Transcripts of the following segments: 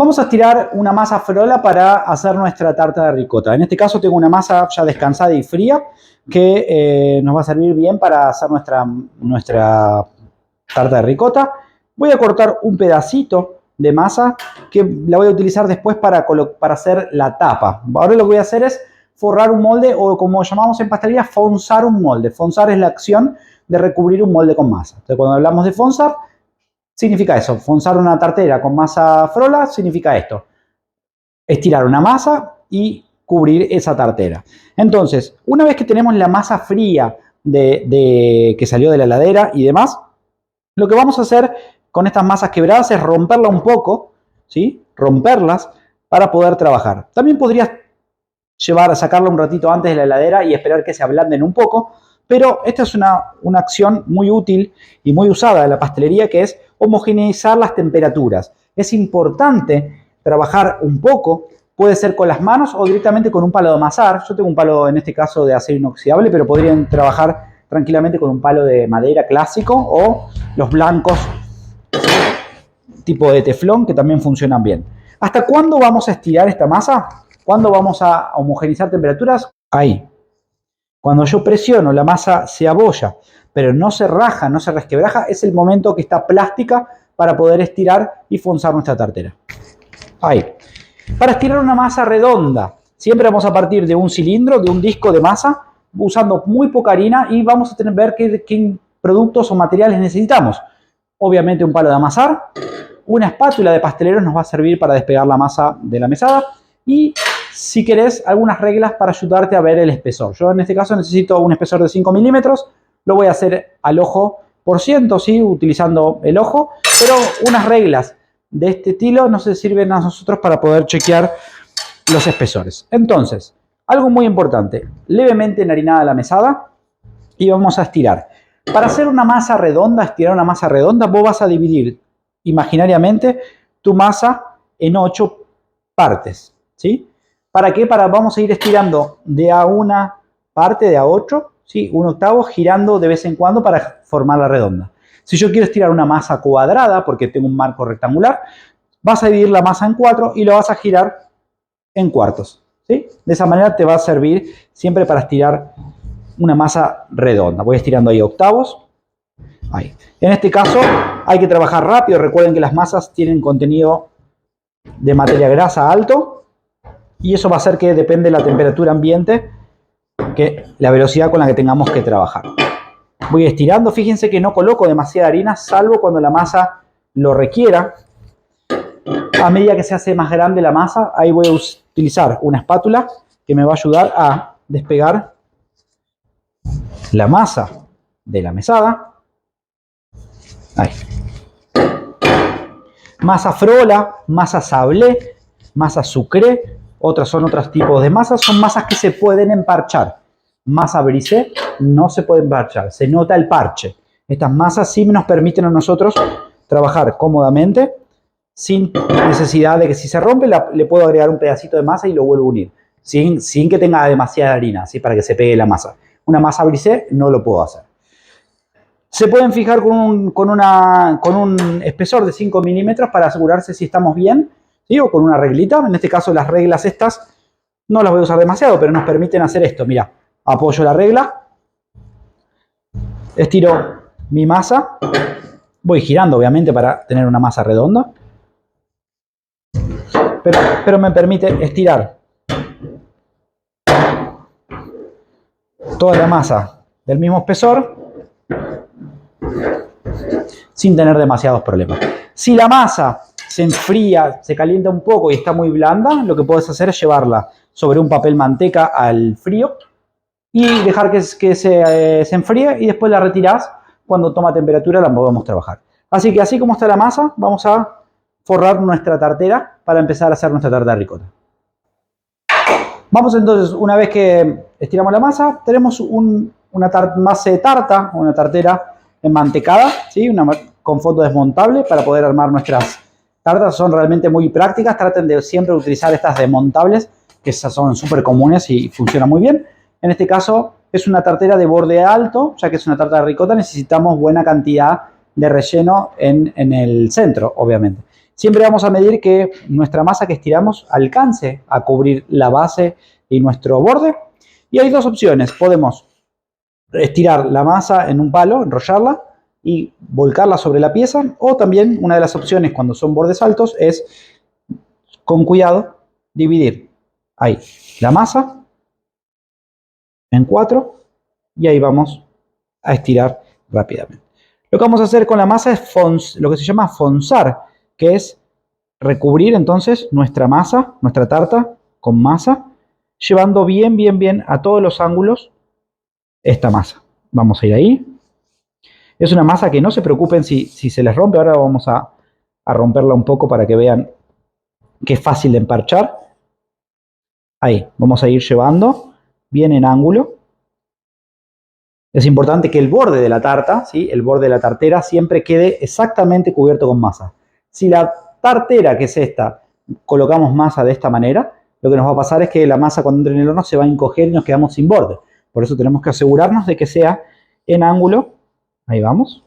Vamos a estirar una masa frola para hacer nuestra tarta de ricota. En este caso tengo una masa ya descansada y fría que nos va a servir bien para hacer nuestra tarta de ricota. Voy a cortar un pedacito de masa que la voy a utilizar después para hacer la tapa. Ahora lo que voy a hacer es forrar un molde, o como llamamos en pastelería, fonzar un molde. Fonzar es la acción de recubrir un molde con masa. Entonces, cuando hablamos de fonzar, significa eso. Fonzar una tartera con masa frola significa esto: estirar una masa y cubrir esa tartera. Entonces, una vez que tenemos la masa fría que salió de la heladera y demás, lo que vamos a hacer con estas masas quebradas es romperla un poco, ¿sí? Romperlas para poder trabajar. También podrías sacarla un ratito antes de la heladera y esperar que se ablanden un poco, pero esta es una acción muy útil y muy usada en la pastelería, que es homogeneizar las temperaturas. Es importante trabajar un poco, puede ser con las manos o directamente con un palo de amasar. Yo tengo un palo, en este caso, de acero inoxidable, pero podrían trabajar tranquilamente con un palo de madera clásico o los blancos tipo de teflón, que también funcionan bien. ¿Hasta cuándo vamos a estirar esta masa? ¿Cuándo vamos a homogeneizar temperaturas? Ahí. Cuando yo presiono, la masa se abolla, pero no se raja, no se resquebraja, es el momento que está plástica para poder estirar y fonzar nuestra tartera. Ahí. Para estirar una masa redonda, siempre vamos a partir de un cilindro, de un disco de masa, usando muy poca harina, y vamos a ver qué productos o materiales necesitamos. Obviamente un palo de amasar, una espátula de pastelero nos va a servir para despegar la masa de la mesada, y si querés algunas reglas para ayudarte a ver el espesor. Yo en este caso necesito un espesor de 5 milímetros, lo voy a hacer al ojo por ciento, ¿sí? Utilizando el ojo, pero unas reglas de este estilo nos sirven a nosotros para poder chequear los espesores. Entonces, algo muy importante: levemente enharinada la mesada y vamos a estirar. Para hacer una masa redonda, estirar una masa redonda, vos vas a dividir imaginariamente tu masa en 8 partes, ¿sí? ¿Para qué? Vamos a ir estirando de a una parte, de a 8, ¿sí? Un octavo, girando de vez en cuando para formar la redonda. Si yo quiero estirar una masa cuadrada, porque tengo un marco rectangular, vas a dividir la masa en 4 y lo vas a girar en cuartos, ¿sí? De esa manera te va a servir siempre para estirar una masa redonda. Voy estirando ahí octavos. Ahí. En este caso hay que trabajar rápido. Recuerden que las masas tienen contenido de materia grasa alto, y eso va a hacer que depende de la temperatura ambiente, que la velocidad con la que tengamos que trabajar. Voy estirando. Fíjense que no coloco demasiada harina, salvo cuando la masa lo requiera. A medida que se hace más grande la masa, ahí voy a utilizar una espátula que me va a ayudar a despegar la masa de la mesada. Ahí. Masa frola, masa sablé, masa sucré, son otros tipos de masas. Son masas que se pueden emparchar. Masa brisé no se puede emparchar, se nota el parche. Estas masas sí nos permiten a nosotros trabajar cómodamente, sin necesidad de que, si se rompe, le puedo agregar un pedacito de masa y lo vuelvo a unir, sin que tenga demasiada harina, ¿sí? Para que se pegue la masa. Una masa brisé no lo puedo hacer. Se pueden fijar con un espesor de 5 milímetros para asegurarse si estamos bien, ¿sí? O con una reglita. En este caso, las reglas estas no las voy a usar demasiado, pero nos permiten hacer esto. Mira, apoyo la regla, estiro mi masa, voy girando obviamente para tener una masa redonda, pero me permite estirar toda la masa del mismo espesor sin tener demasiados problemas. Si la masa se enfría, se calienta un poco y está muy blanda, lo que puedes hacer es llevarla sobre un papel manteca al frío y dejar que se enfríe, y después la retirás. Cuando toma temperatura la podemos trabajar. Así que, así como está la masa, vamos a forrar nuestra tartera para empezar a hacer nuestra tarta de ricota. Vamos entonces, una vez que estiramos la masa, tenemos una masa de tarta, una tartera enmantecada, ¿sí? Con fondo desmontable para poder armar nuestras tartas. Son realmente muy prácticas. Traten de siempre utilizar estas desmontables, que esas son súper comunes y funcionan muy bien. En este caso es una tartera de borde alto, ya que es una tarta de ricota, necesitamos buena cantidad de relleno en el centro, obviamente. Siempre vamos a medir que nuestra masa que estiramos alcance a cubrir la base y nuestro borde. Y hay dos opciones. Podemos estirar la masa en un palo, enrollarla y volcarla sobre la pieza. O también una de las opciones cuando son bordes altos es, con cuidado, dividir ahí la masa en 4 y ahí vamos a estirar rápidamente. Lo que vamos a hacer con la masa es lo que se llama fonzar, que es recubrir entonces nuestra masa, nuestra tarta con masa, llevando bien a todos los ángulos esta masa. Vamos a ir ahí. Es una masa que no se preocupen si se les rompe. Ahora vamos a romperla un poco para que vean que es fácil de emparchar. Ahí, vamos a ir llevando bien en ángulo. Es importante que el borde de la tarta, ¿sí? El borde de la tartera siempre quede exactamente cubierto con masa. Si la tartera, que es esta, colocamos masa de esta manera, lo que nos va a pasar es que la masa cuando entre en el horno se va a encoger y nos quedamos sin borde. Por eso tenemos que asegurarnos de que sea en ángulo. Ahí vamos.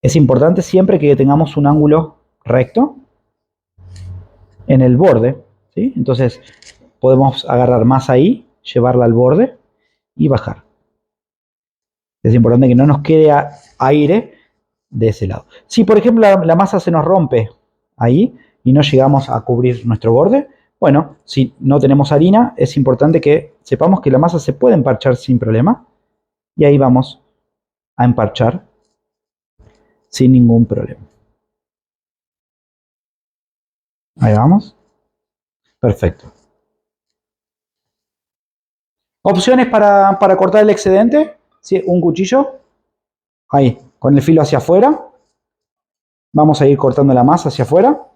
Es importante siempre que tengamos un ángulo recto en el borde, ¿sí? Entonces podemos agarrar masa ahí, llevarla al borde y bajar. Es importante que no nos quede aire de ese lado. Si por ejemplo la masa se nos rompe ahí y no llegamos a cubrir nuestro borde, bueno, si no tenemos harina, es importante que sepamos que la masa se puede emparchar sin problema. Y ahí vamos a emparchar sin ningún problema. Ahí vamos. Perfecto. Opciones para cortar el excedente. ¿Sí? Un cuchillo. Ahí, con el filo hacia afuera. Vamos a ir cortando la masa hacia afuera.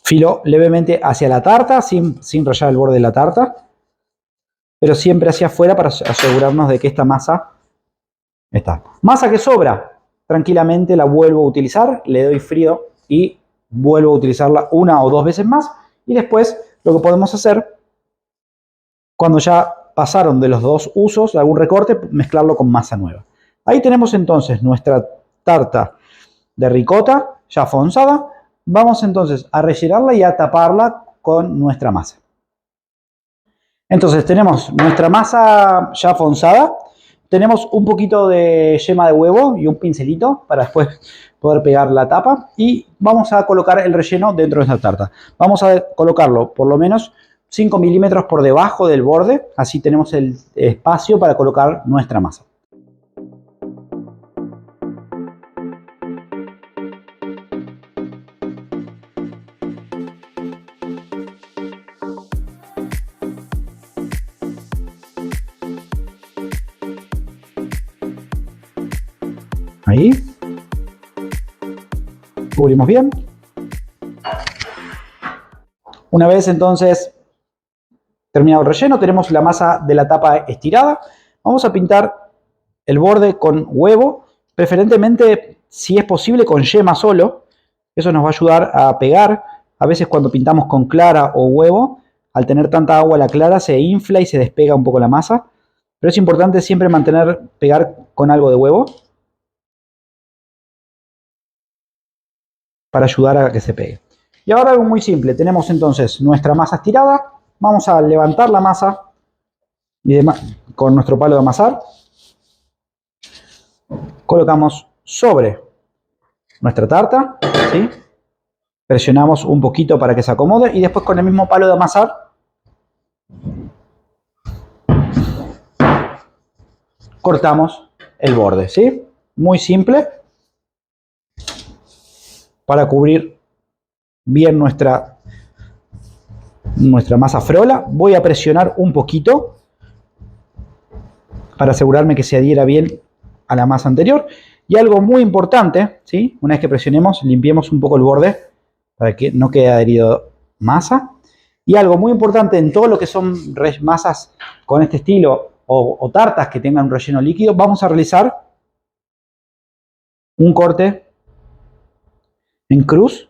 Filo levemente hacia la tarta, sin rayar el borde de la tarta. Pero siempre hacia afuera para asegurarnos de que esta masa está. Masa que sobra, tranquilamente la vuelvo a utilizar. Le doy frío y vuelvo a utilizarla una o dos veces más. Y después lo que podemos hacer, cuando ya pasaron de los dos usos, algún recorte, mezclarlo con masa nueva. Ahí tenemos entonces nuestra tarta de ricota ya fonzada. Vamos entonces a rellenarla y a taparla con nuestra masa. Entonces tenemos nuestra masa ya fonzada. Tenemos un poquito de yema de huevo y un pincelito para después poder pegar la tapa. Y vamos a colocar el relleno dentro de esta tarta. Vamos a colocarlo por lo menos 5 milímetros por debajo del borde. Así tenemos el espacio para colocar nuestra masa. Ahí. Cubrimos bien. Una vez entonces terminado el relleno, tenemos la masa de la tapa estirada. Vamos a pintar el borde con huevo, preferentemente, si es posible, con yema solo. Eso nos va a ayudar a pegar. A veces cuando pintamos con clara o huevo, al tener tanta agua la clara se infla y se despega un poco la masa. Pero es importante siempre pegar con algo de huevo para ayudar a que se pegue. Y ahora algo muy simple. Tenemos entonces nuestra masa estirada. Vamos a levantar la masa con nuestro palo de amasar. Colocamos sobre nuestra tarta, ¿sí? Presionamos un poquito para que se acomode y después con el mismo palo de amasar cortamos el borde, ¿sí? Muy simple para cubrir bien nuestra masa frola. Voy a presionar un poquito para asegurarme que se adhiera bien a la masa anterior. Y algo muy importante, ¿sí? Una vez que presionemos, limpiemos un poco el borde para que no quede adherido masa. Y algo muy importante en todo lo que son masas con este estilo o tartas que tengan un relleno líquido, vamos a realizar un corte en cruz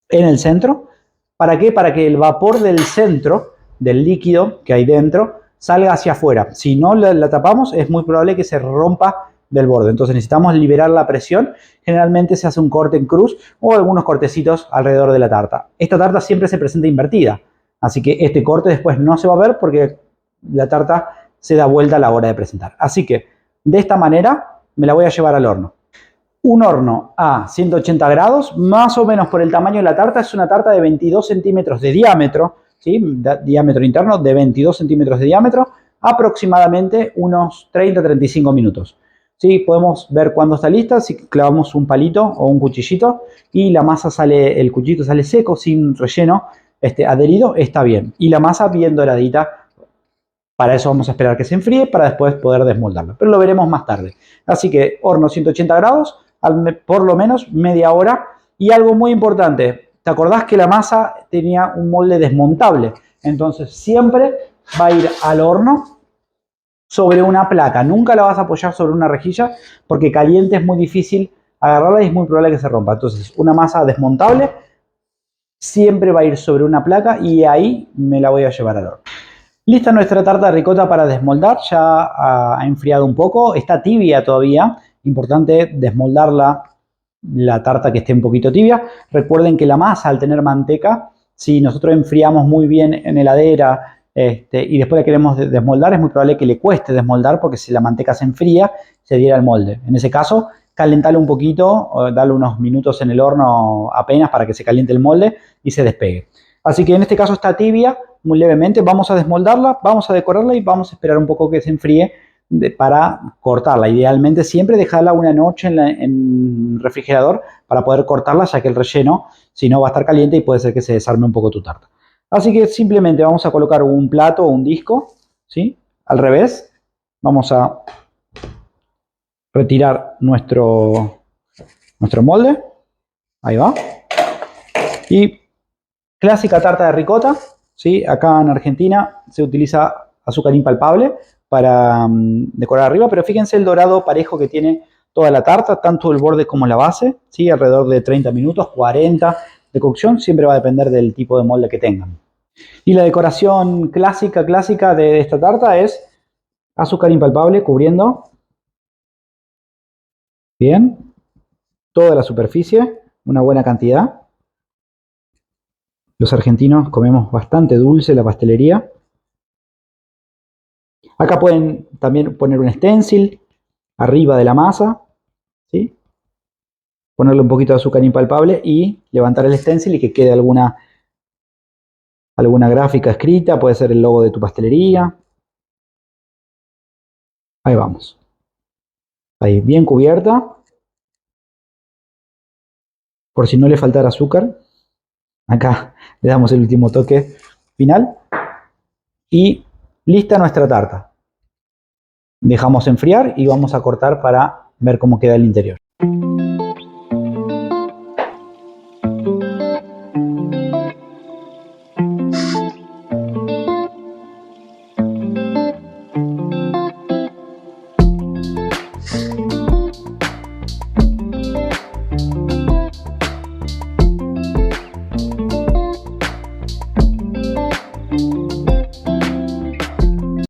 en el centro. ¿Para qué? Para que el vapor del centro del líquido que hay dentro salga hacia afuera. Si no la tapamos, es muy probable que se rompa del borde. Entonces necesitamos liberar la presión. Generalmente se hace un corte en cruz o algunos cortecitos alrededor de la tarta. Esta tarta siempre se presenta invertida, así que este corte después no se va a ver porque la tarta se da vuelta a la hora de presentar. Así que de esta manera me la voy a llevar al horno. Un horno a 180 grados, más o menos por el tamaño de la tarta. Es una tarta de 22 centímetros de diámetro, ¿sí? Diámetro interno de 22 centímetros de diámetro, aproximadamente unos 30-35 minutos. ¿Sí? Podemos ver cuándo está lista si clavamos un palito o un cuchillito y la masa sale, el cuchillito sale seco, sin relleno, adherido, está bien. Y la masa bien doradita. Para eso vamos a esperar que se enfríe para después poder desmoldarlo. Pero lo veremos más tarde. Así que horno 180 grados, por lo menos media hora. Y algo muy importante, ¿te acordás que la masa tenía un molde desmontable? Entonces siempre va a ir al horno sobre una placa. Nunca la vas a apoyar sobre una rejilla porque caliente es muy difícil agarrarla y es muy probable que se rompa. Entonces una masa desmontable siempre va a ir sobre una placa y ahí me la voy a llevar al horno. Lista nuestra tarta de ricota para desmoldar, ya ha enfriado un poco, está tibia todavía, importante desmoldar la tarta que esté un poquito tibia. Recuerden que la masa al tener manteca, si nosotros enfriamos muy bien en heladera y después la queremos desmoldar, es muy probable que le cueste desmoldar porque si la manteca se enfría, se diera el molde. En ese caso, calentarle un poquito, darle unos minutos en el horno apenas para que se caliente el molde y se despegue. Así que en este caso está tibia, muy levemente. Vamos a desmoldarla, vamos a decorarla y vamos a esperar un poco que se enfríe para cortarla. Idealmente siempre dejarla una noche en refrigerador para poder cortarla, ya que el relleno, si no, va a estar caliente y puede ser que se desarme un poco tu tarta. Así que simplemente vamos a colocar un plato o un disco, ¿sí? Al revés. Vamos a retirar nuestro molde. Ahí va. Y clásica tarta de ricota, ¿sí? Acá en Argentina se utiliza azúcar impalpable para decorar arriba, pero fíjense el dorado parejo que tiene toda la tarta, tanto el borde como la base, ¿sí? Alrededor de 30 minutos, 40 de cocción, siempre va a depender del tipo de molde que tengan. Y la decoración clásica de esta tarta es azúcar impalpable cubriendo bien toda la superficie, una buena cantidad. Los argentinos comemos bastante dulce la pastelería. Acá pueden también poner un stencil arriba de la masa, ¿sí? Ponerle un poquito de azúcar impalpable y levantar el stencil y que quede alguna gráfica escrita, puede ser el logo de tu pastelería. Ahí vamos. Ahí, bien cubierta. Por si no le faltara azúcar. Acá le damos el último toque final. Y lista nuestra tarta. Dejamos enfriar y vamos a cortar para ver cómo queda el interior.